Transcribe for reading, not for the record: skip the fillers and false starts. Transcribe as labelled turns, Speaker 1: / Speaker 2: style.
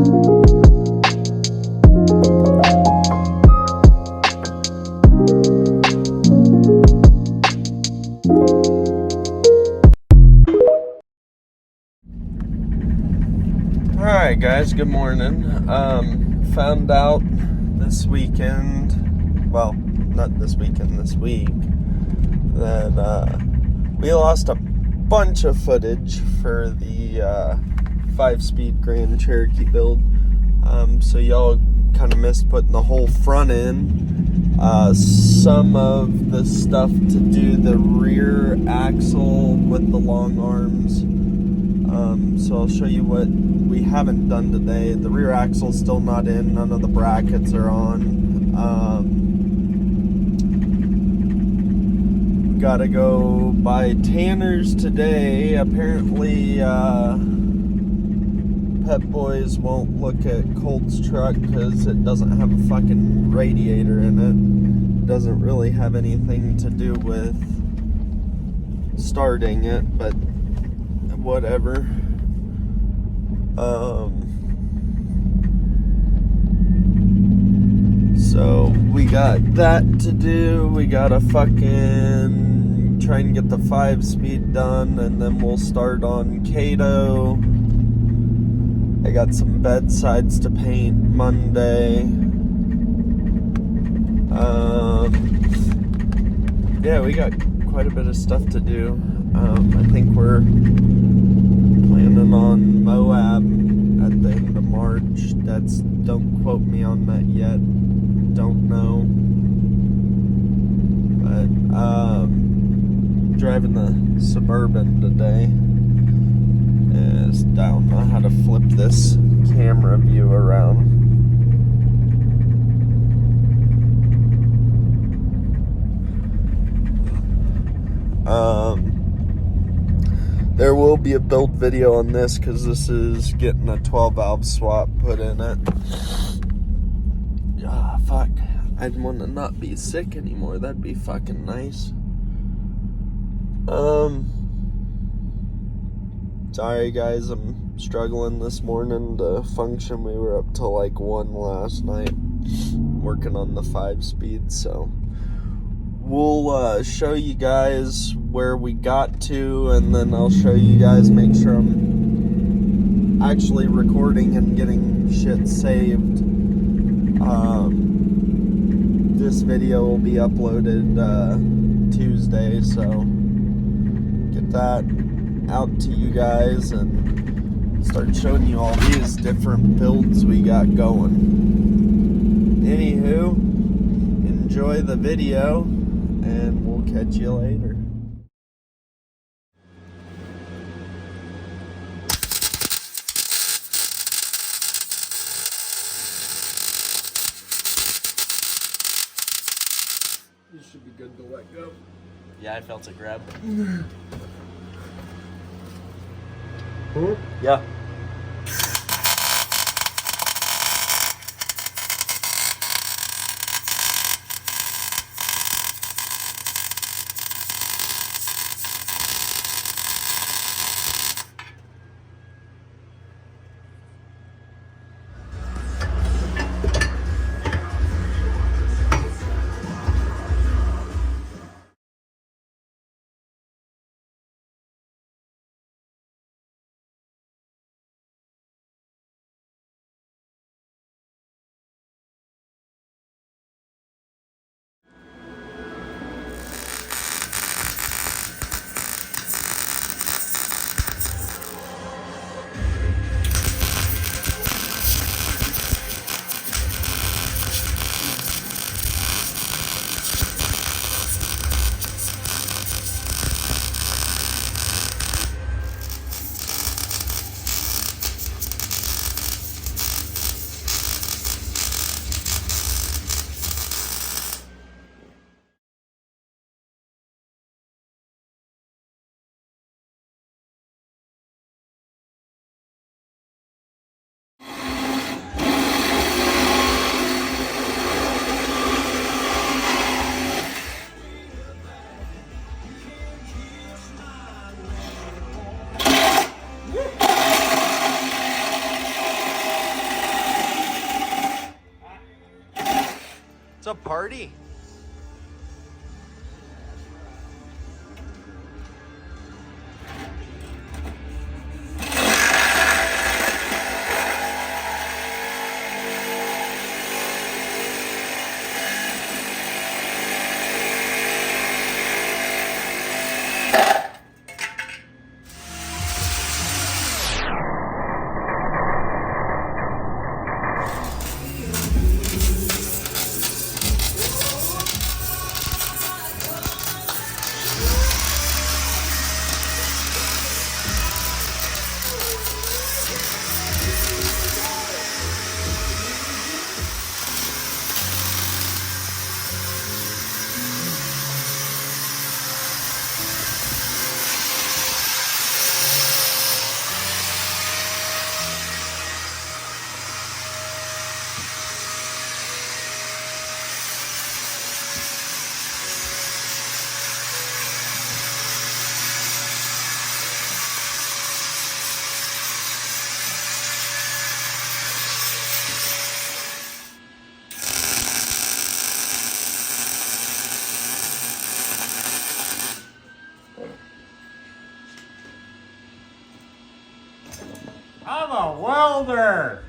Speaker 1: Alright guys, good morning. Found out this weekend, well, not this weekend, this week, that we lost a bunch of footage for the 5-speed Grand Cherokee build. So y'all kind of missed putting the whole front in. Some of the stuff to do the rear axle with the long arms. So I'll show you what we haven't done today. The rear axle's still not in, none of the brackets are on. Gotta go by Tanner's today. Apparently Pep Boys won't look at Colt's truck because it doesn't have a fucking radiator in it. It doesn't really have anything to do with starting it, but whatever. So we got that to do. We gotta fucking try and get the 5-speed done, and then we'll start on Cato. I got some bedsides to paint Monday. Yeah, we got quite a bit of stuff to do. I think we're planning on Moab at the end of March. Don't quote me on that yet. Don't know. But driving the Suburban today. I don't know how to flip this camera view around. There will be a build video on this because this is getting a 12-valve swap put in it. Ah, fuck. I'd want to not be sick anymore. That'd be fucking nice. Sorry guys, I'm struggling this morning to function. We were up till like 1 last night working on the 5-speed, so we'll show you guys where we got to, and then I'll show you guys, make sure I'm actually recording and getting shit saved. This video will be uploaded Tuesday, so get that out to you guys and start showing you all these different builds we got going. Anywho, enjoy the video and we'll catch you later. You should be good to let go.
Speaker 2: Yeah, I felt it grab.
Speaker 1: Yeah. It's a party.
Speaker 3: I'm a welder.